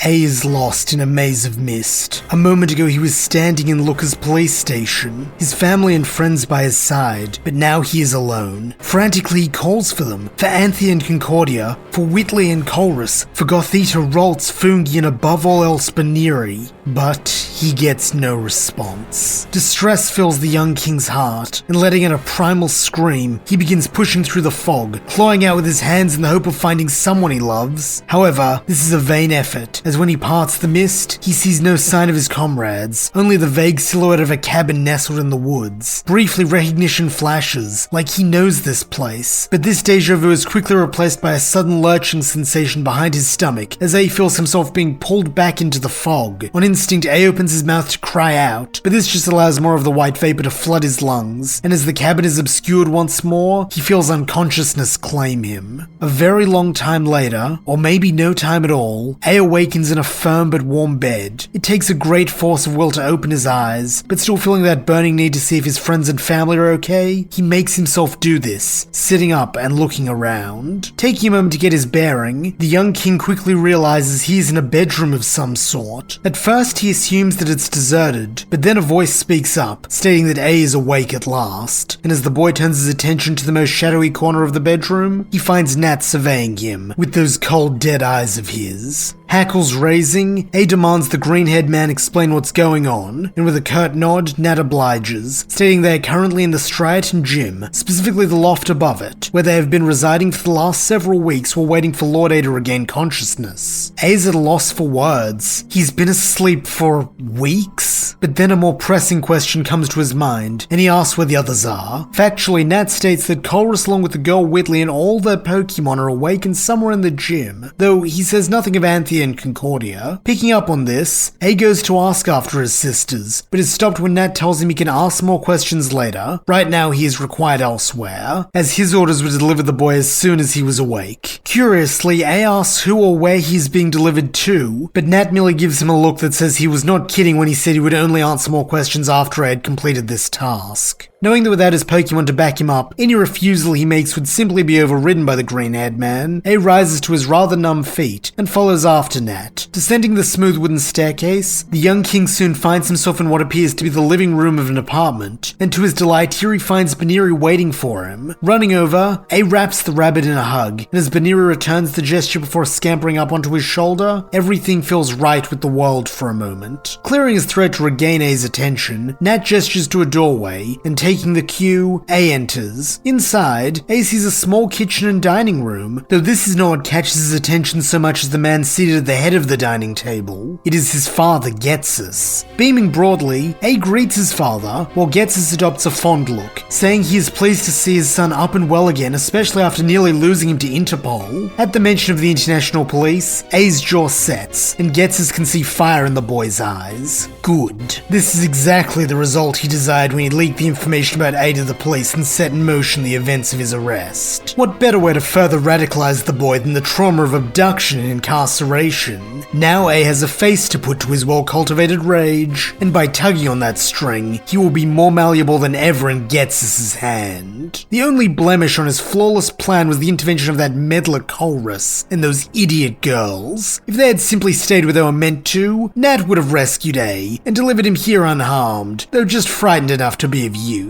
A is lost in a maze of mist. A moment ago he was standing in Looker's police station, his family and friends by his side, but now he is alone. Frantically he calls for them, for Anthea and Concordia, for Whitley and Colrus, for Gothita, Roltz, Fungi, and above all else Baniri. But he gets no response. Distress fills the young king's heart, and letting out a primal scream, he begins pushing through the fog, clawing out with his hands in the hope of finding someone he loves. However, this is a vain effort, as when he parts the mist, he sees no sign of his comrades, only the vague silhouette of a cabin nestled in the woods. Briefly recognition flashes, like he knows this place, but this deja vu is quickly replaced by a sudden lurching sensation behind his stomach as A feels himself being pulled back into the fog. On instinct, A opens his mouth to cry out, but this just allows more of the white vapor to flood his lungs, and as the cabin is obscured once more, he feels unconsciousness claim him. A very long time later, or maybe no time at all, A awakens in a firm but warm bed. It takes a great force of will to open his eyes, but still feeling that burning need to see if his friends and family are okay, he makes himself do this, sitting up and looking around. Taking a moment to get his bearing, the young king quickly realizes he is in a bedroom of some sort. At first he assumes that it's deserted, but then a voice speaks up, stating that A is awake at last, and as the boy turns his attention to the most shadowy corner of the bedroom, he finds Nat surveying him with those cold dead eyes of his. Hackles raising, A demands the green-haired man explain what's going on, and with a curt nod, Nat obliges, stating they are currently in the Triad gym, specifically the loft above it, where they have been residing for the last several weeks while waiting for Lord A to regain consciousness. A is at a loss for words. He's been asleep for weeks? But then a more pressing question comes to his mind, and he asks where the others are. Factually, Nat states that Colrus along with the girl Whitley and all their Pokemon are awakened somewhere in the gym, though he says nothing of Anthea and Concordia. Picking up on this, A goes to ask after his sisters, but is stopped when Nat tells him he can ask more questions later. Right now he is required elsewhere, as his orders were to deliver the boy as soon as he was awake. Curiously, A asks who or where he is being delivered to, but Nat merely gives him a look that says he was not kidding when he said he would only answer more questions after I had completed this task. Knowing that without his Pokemon to back him up, any refusal he makes would simply be overridden by the green-haired man, A rises to his rather numb feet and follows after Nat. Descending the smooth wooden staircase, the young king soon finds himself in what appears to be the living room of an apartment, and to his delight here he finds Baniri waiting for him. Running over, A wraps the rabbit in a hug, and as Baniri returns the gesture before scampering up onto his shoulder, everything feels right with the world for a moment. Clearing his throat to regain A's attention, Nat gestures to a doorway, and taking the cue, A enters. Inside, A sees a small kitchen and dining room, though this is not what catches his attention so much as the man seated at the head of the dining table. It is his father, Ghetsis. Beaming broadly, A greets his father, while Ghetsis adopts a fond look, saying he is pleased to see his son up and well again, especially after nearly losing him to Interpol. At the mention of the international police, A's jaw sets, and Ghetsis can see fire in the boy's eyes. Good. This is exactly the result he desired when he leaked the information about A to the police and set in motion the events of his arrest. What better way to further radicalize the boy than the trauma of abduction and incarceration? Now A has a face to put to his well-cultivated rage, and by tugging on that string, he will be more malleable than ever in Ghetsis' hand. The only blemish on his flawless plan was the intervention of that meddler Colrus and those idiot girls. If they had simply stayed where they were meant to, Nat would have rescued A and delivered him here unharmed, though just frightened enough to be of use.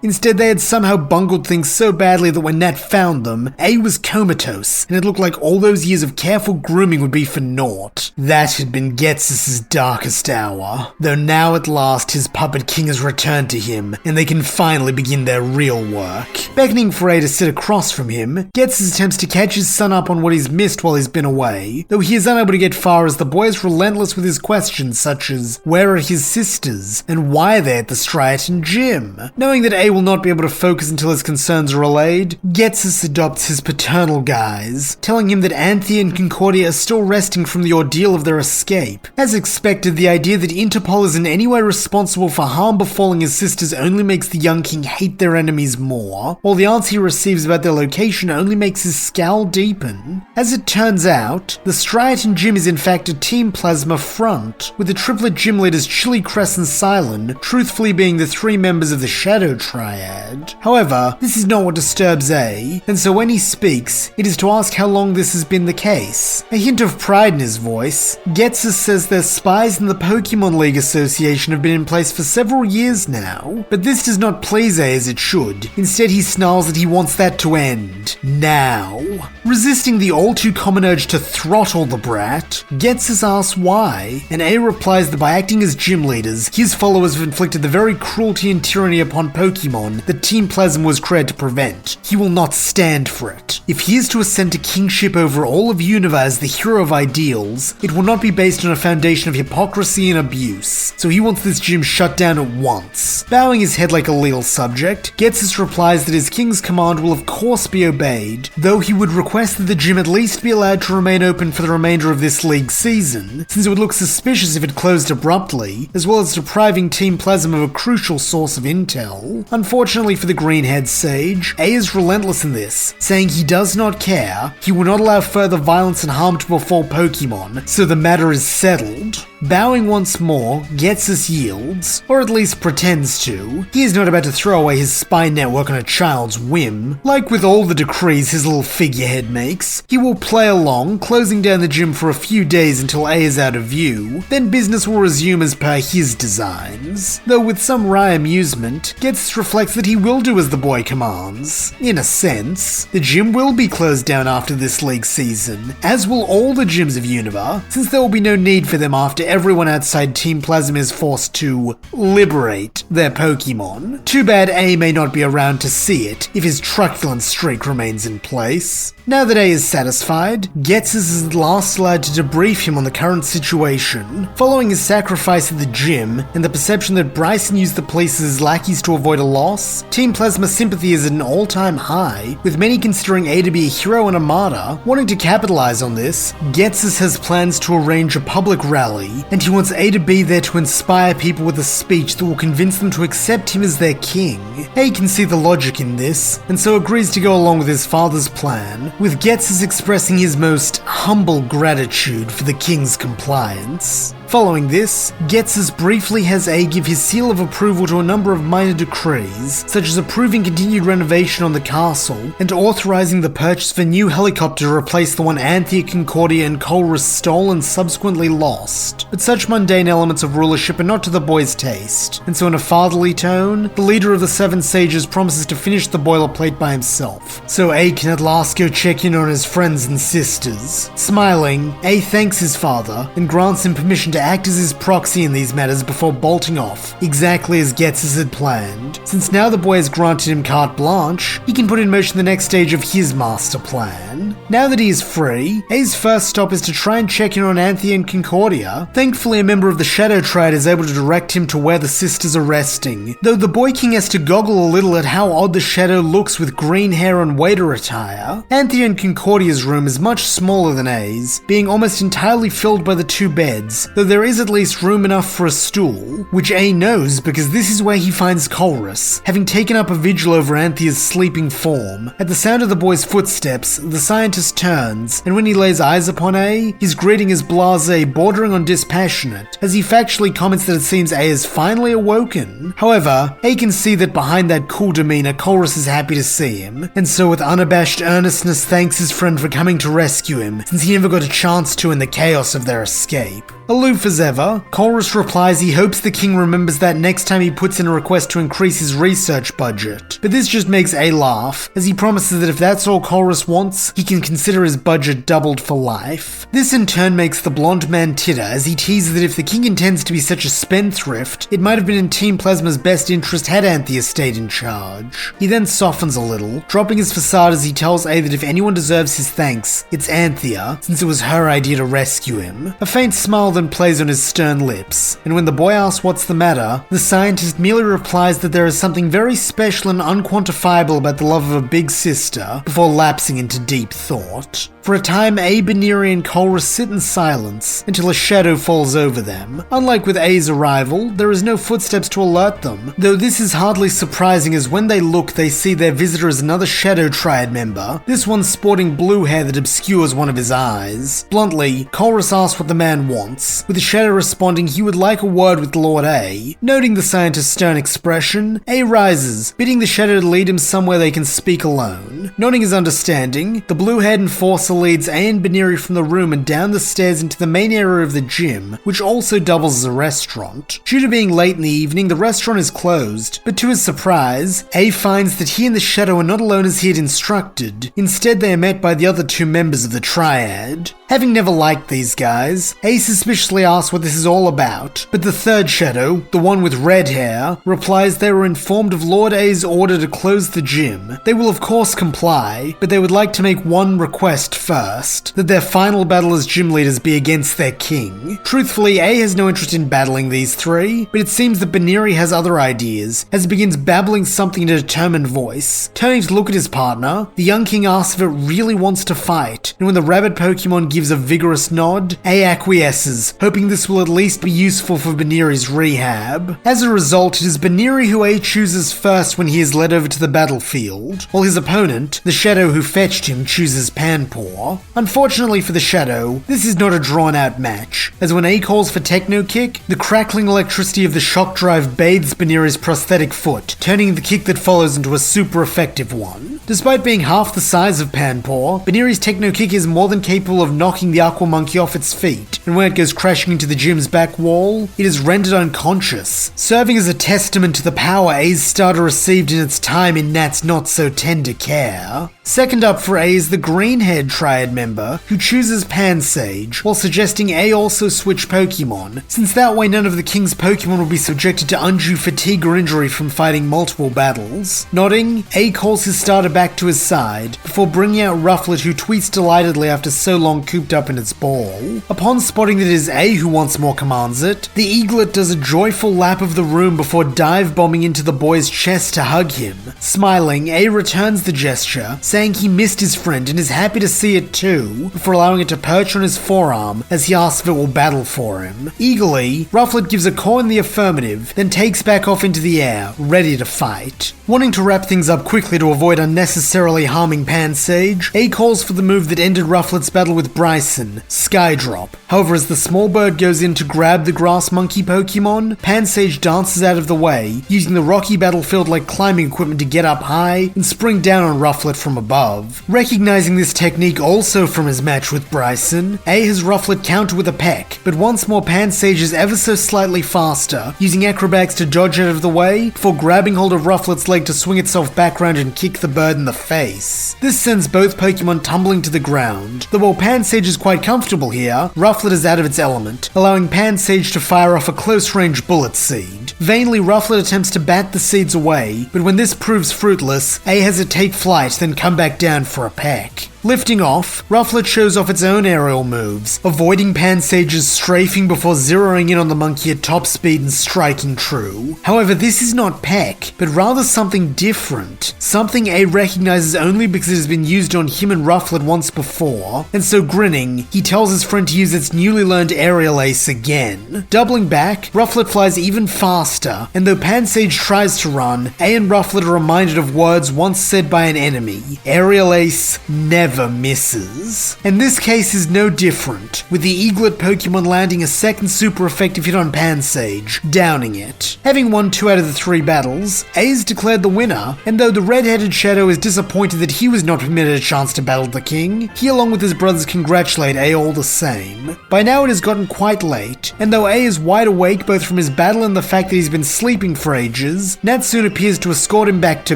Instead, they had somehow bungled things so badly that when Nat found them, A was comatose, and it looked like all those years of careful grooming would be for naught. That had been Ghetsis' darkest hour, though now at last his puppet king has returned to him, and they can finally begin their real work. Beckoning for A to sit across from him, Ghetsis attempts to catch his son up on what he's missed while he's been away, though he is unable to get far as the boy is relentless with his questions such as, where are his sisters, and why are they at the Striaton gym? Knowing that A will not be able to focus until his concerns are allayed, Ghetsis adopts his paternal guise, telling him that Anthea and Concordia are still resting from the ordeal of their escape. As expected, the idea that Interpol is in any way responsible for harm befalling his sisters only makes the young king hate their enemies more, while the answer he receives about their location only makes his scowl deepen. As it turns out, the Striaton gym is in fact a Team Plasma front, with the triplet gym leaders Chili, Cress, and Silent truthfully being the 3 members of the Shadow Triad. However, this is not what disturbs A, and so when he speaks, it is to ask how long this has been the case. A hint of pride in his voice, Ghetsis says their spies in the Pokemon League Association have been in place for several years now, but this does not please A as it should. Instead, he snarls that he wants that to end. Now. Resisting the all-too-common urge to throttle the brat, Ghetsis asks why, and A replies that by acting as gym leaders, his followers have inflicted the very cruelty and tyranny upon Pokemon that Team Plasma was created to prevent. He will not stand for it. If he is to ascend to kingship over all of Unova as the hero of ideals, it will not be based on a foundation of hypocrisy and abuse, so he wants this gym shut down at once. Bowing his head like a legal subject, Ghetsis replies that his king's command will of course be obeyed, though he would request that the gym at least be allowed to remain open for the remainder of this league season, since it would look suspicious if it closed abruptly, as well as depriving Team Plasma of a crucial source of intel. Unfortunately for the green-haired sage, A is relentless in this, saying he does not care, he will not allow further violence and harm to befall Pokemon, so the matter is settled. Bowing once more, Ghetsis yields, or at least pretends to. He is not about to throw away his spy network on a child's whim. Like with all the decrees his little figurehead makes, he will play along, closing down the gym for a few days until A is out of view, then business will resume as per his designs. Though with some wry amusement, Ghetsis reflects that he will do as the boy commands. In a sense, the gym will be closed down after this league season, as will all the gyms of Unova, since there will be no need for them after everyone outside Team Plasma is forced to liberate their Pokemon. Too bad A may not be around to see it if his truculent streak remains in place. Now that A is satisfied, Ghetsis is last allowed to debrief him on the current situation. Following his sacrifice at the gym, and the perception that Bryson used the police as his lackeys to avoid a loss, Team Plasma sympathy is at an all-time high, with many considering A to be a hero and a martyr. Wanting to capitalize on this, Ghetsis has plans to arrange a public rally, and he wants A to be there to inspire people with a speech that will convince them to accept him as their king. A can see the logic in this, and so agrees to go along with his father's plan, with Ghetsis expressing his most humble gratitude for the king's compliance. Following this, Ghetsis briefly has A give his seal of approval to a number of minor decrees, such as approving continued renovation on the castle, and authorizing the purchase of a new helicopter to replace the one Anthea, Concordia, and Colress stole and subsequently lost. But such mundane elements of rulership are not to the boy's taste, and so in a fatherly tone, the leader of the 7 sages promises to finish the boilerplate by himself, so A can at last go check in on his friends and sisters. Smiling, A thanks his father, and grants him permission to act as his proxy in these matters before bolting off, exactly as Ghetsis had planned. Since now the boy has granted him carte blanche, he can put in motion the next stage of his master plan. Now that he is free, A's first stop is to try and check in on Anthea and Concordia. Thankfully, a member of the Shadow Triad is able to direct him to where the sisters are resting, though the boy king has to goggle a little at how odd the Shadow looks with green hair and waiter attire. Anthea and Concordia's room is much smaller than A's, being almost entirely filled by the 2 beds, though there is at least room enough for a stool, which A knows because this is where he finds Colress, having taken up a vigil over Anthea's sleeping form. At the sound of the boy's footsteps, the scientist turns, and when he lays eyes upon A, his greeting is blasé, bordering on dispassionate, as he factually comments that it seems A is finally awoken. However, A can see that behind that cool demeanor, Colress is happy to see him, and so with unabashed earnestness thanks his friend for coming to rescue him, since he never got a chance to in the chaos of their escape. Aloof as ever, Colress replies he hopes the king remembers that next time he puts in a request to increase his research budget. But this just makes A laugh, as he promises that if that's all Colress wants, he can consider his budget doubled for life. This in turn makes the blonde man titter, as he teases that if the king intends to be such a spendthrift, it might have been in Team Plasma's best interest had Anthea stayed in charge. He then softens a little, dropping his facade as he tells A that if anyone deserves his thanks, it's Anthea, since it was her idea to rescue him. A faint smile then plays on his stern lips, and when the boy asks what's the matter, the scientist merely replies that there is something very special and unquantifiable about the love of a big sister, before lapsing into deep thought. For a time, A, Baneri, and Colress sit in silence until a shadow falls over them. Unlike with A's arrival, there is no footsteps to alert them, though this is hardly surprising as when they look they see their visitor as another Shadow Triad member, this one sporting blue hair that obscures one of his eyes. Bluntly, Colress asks what the man wants, voice, with the Shadow responding he would like a word with Lord A. Noting the scientist's stern expression, A rises, bidding the Shadow to lead him somewhere they can speak alone. Nodding his understanding, the blue-haired enforcer leads A and Baneri from the room and down the stairs into the main area of the gym, which also doubles as a restaurant. Due to being late in the evening, the restaurant is closed, but to his surprise, A finds that he and the Shadow are not alone as he had instructed. Instead, they are met by the other two members of the Triad. Having never liked these guys, A suspiciously asks what this is all about, but the third Shadow, the one with red hair, replies they were informed of Lord A's order to close the gym. They will of course comply, but they would like to make one request first, that their final battle as gym leaders be against their king. Truthfully, A has no interest in battling these three, but it seems that Baneri has other ideas, as he begins babbling something in a determined voice. Turning to look at his partner, the young king asks if it really wants to fight, and when the rabbit Pokemon gives a vigorous nod, A acquiesces, hoping this will at least be useful for Baneri's rehab. As a result, it is Baneri who A chooses first when he is led over to the battlefield, while his opponent, the Shadow who fetched him, chooses Panpour. Unfortunately for the Shadow, this is not a drawn-out match, as when A calls for Techno Kick, the crackling electricity of the shock drive bathes Baneri's prosthetic foot, turning the kick that follows into a super effective one. Despite being half the size of Panpour, Baneri's Techno Kick is more than capable of knocking the Aqua Monkey off its feet, and when it goes crashing into the gym's back wall, it is rendered unconscious, serving as a testament to the power A's starter received in its time in Nat's not-so-tender care. Second up for A is the green-haired Triad member, who chooses Pansage, while suggesting A also switch Pokemon, since that way none of the King's Pokemon will be subjected to undue fatigue or injury from fighting multiple battles. Nodding, A calls his starter back to his side, before bringing out Rufflet, who tweets delightedly after so long cooped up in its ball. Upon spotting that it is A who once more commands it, the eaglet does a joyful lap of the room before dive-bombing into the boy's chest to hug him. Smiling, A returns the gesture, saying he missed his friend and is happy to see it too, before allowing it to perch on his forearm as he asks if it will battle for him. Eagerly, Rufflet gives a caw in the affirmative, then takes back off into the air, ready to fight. Wanting to wrap things up quickly to avoid unnecessarily harming Pansage, A calls for the move that ended Rufflet's battle with Bryson, Skydrop. However, as the small bird goes in to grab the grass monkey Pokemon, Pansage dances out of the way, using the rocky battlefield-like climbing equipment to get up high and spring down on Rufflet from above. Recognizing this technique also from his match with Bryson, A has Rufflet counter with a peck, but once more Pansage is ever so slightly faster, using acrobatics to dodge out of the way, before grabbing hold of Rufflet's leg to swing itself back around and kick the bird in the face. This sends both Pokemon tumbling to the ground, though while Pansage is quite comfortable here, Rufflet is out of its element, allowing Pansage to fire off a close-range bullet seed. Vainly, Rufflet attempts to bat the seeds away, but when this proves fruitless, A has it take flight, then come back down for a peck. Lifting off, Rufflet shows off its own aerial moves, avoiding Pansage's strafing before zeroing in on the monkey at top speed and striking true. However, this is not Peck, but rather something different. Something A recognizes only because it has been used on him and Rufflet once before, and so grinning, he tells his friend to use its newly learned aerial ace again. Doubling back, Rufflet flies even faster, and though Pansage tries to run, A and Rufflet are reminded of words once said by an enemy. Aerial ace never misses. And this case is no different, with the eaglet Pokemon landing a second super effective hit on Pansage, downing it. Having won 2 out of the 3 battles, A is declared the winner, and though the red-headed Shadow is disappointed that he was not permitted a chance to battle the king, he along with his brothers congratulate A all the same. By now it has gotten quite late, and though A is wide awake both from his battle and the fact that he's been sleeping for ages, Nat soon appears to escort him back to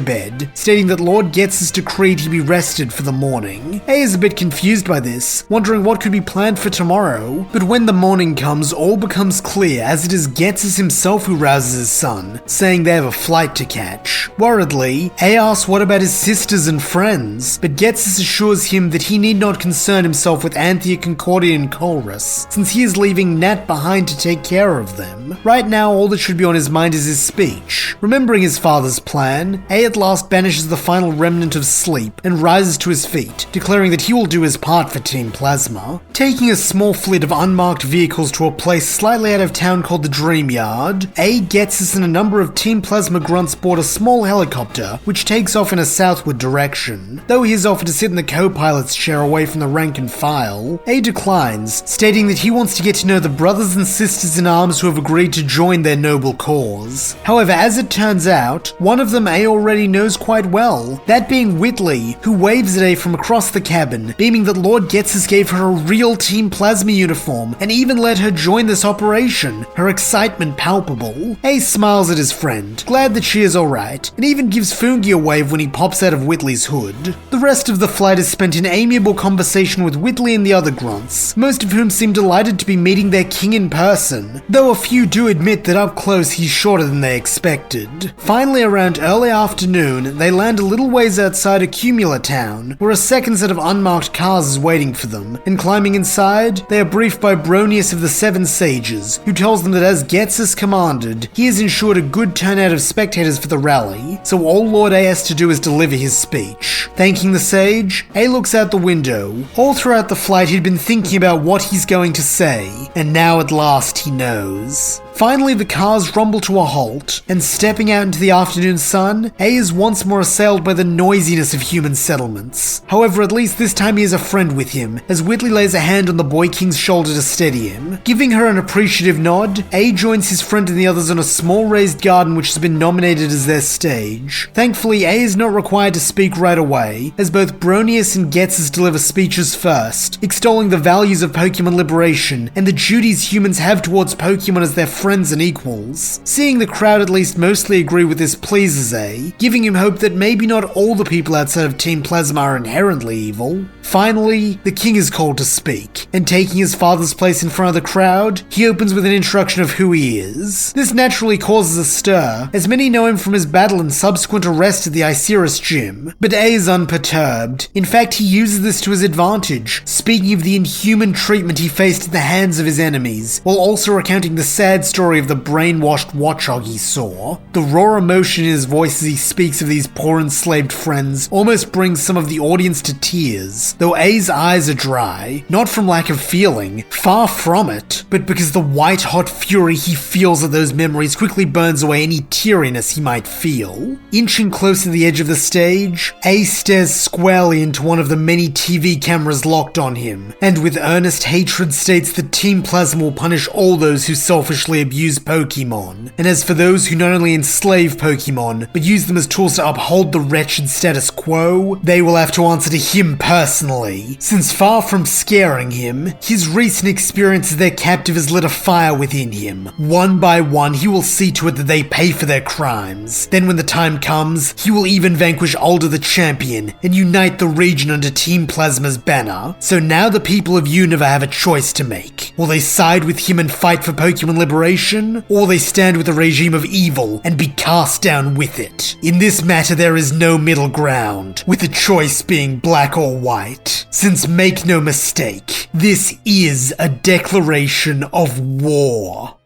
bed, stating that Lord Ghetsis decreed he be rested for the morning. A is a bit confused by this, wondering what could be planned for tomorrow, but when the morning comes, all becomes clear as it is Ghetsis himself who rouses his son, saying they have a flight to catch. Worriedly, A asks what about his sisters and friends, but Ghetsis assures him that he need not concern himself with Anthea, Concordia, and Colrus, since he is leaving Nat behind to take care of them. Right now, all that should be on his mind is his speech. Remembering his father's plan, A at last banishes the final remnant of sleep and rises to his feet, declaring that he will do his part for Team Plasma. Taking a small fleet of unmarked vehicles to a place slightly out of town called the Dream Yard, Ghetsis and a number of Team Plasma grunts board a small helicopter which takes off in a southward direction. Though he is offered to sit in the co-pilot's chair away from the rank and file, declines, stating that he wants to get to know the brothers and sisters in arms who have agreed to join their noble cause. However, as it turns out, one of them already knows quite well, that being Whitley, who waves at from across the cabin, beaming that Lord Ghetsis gave her a real Team Plasma uniform and even let her join this operation, her excitement palpable. Smiles at his friend, glad that she is alright, and even gives Fungi a wave when he pops out of Whitley's hood. The rest of the flight is spent in amiable conversation with Whitley and the other grunts, most of whom seem delighted to be meeting their king in person, though a few do admit that up close he's shorter than they expected. Finally, around early afternoon, they land a little ways outside Accumula Town, where a second set of unmarked cars is waiting for them, and climbing inside, they are briefed by Bronius of the Seven Sages, who tells them that as Ghetsis commanded, he has ensured a good turnout of spectators for the rally, so all Lord A has to do is deliver his speech. Thanking the sage, A looks out the window. All throughout the flight he'd been thinking about what he's going to say, and now at last he knows. Finally, the cars rumble to a halt, and stepping out into the afternoon sun, A is once more assailed by the noisiness of human settlements. However, at least this time he has a friend with him, as Whitley lays a hand on the boy king's shoulder to steady him. Giving her an appreciative nod, A joins his friend and the others on a small raised garden which has been nominated as their stage. Thankfully, A is not required to speak right away, as both Bronius and Ghetsis deliver speeches first, extolling the values of Pokemon liberation and the duties humans have towards Pokemon as their friends and equals. Seeing the crowd at least mostly agree with this pleases A, giving him hope that maybe not all the people outside of Team Plasma are inherently evil. Finally, the king is called to speak, and taking his father's place in front of the crowd, he opens with an introduction of who he is. This naturally causes a stir, as many know him from his battle and subsequent arrest at the Iceris gym, but A is unperturbed. In fact, he uses this to his advantage, speaking of the inhuman treatment he faced at the hands of his enemies, while also recounting the sad story of the brainwashed watchog he saw. The raw emotion in his voice as he speaks of these poor enslaved friends almost brings some of the audience to tears, though A's eyes are dry, not from lack of feeling, far from it, but because the white-hot fury he feels at those memories quickly burns away any teariness he might feel. Inching close to the edge of the stage, A stares squarely into one of the many TV cameras locked on him, and with earnest hatred states that Team Plasma will punish all those who selfishly abuse Pokemon, and as for those who not only enslave Pokemon, but use them as tools to uphold the wretched status quo, they will have to answer to him personally, since far from scaring him, his recent experience as their captive has lit a fire within him. One by one, he will see to it that they pay for their crimes. Then when the time comes, he will even vanquish Alder the Champion, and unite the region under Team Plasma's banner. So now the people of Unova have a choice to make. Will they side with him and fight for Pokemon liberation, or they stand with the regime of evil and be cast down with it? In this matter there is no middle ground, with the choice being black or white, since make no mistake, this is a declaration of war.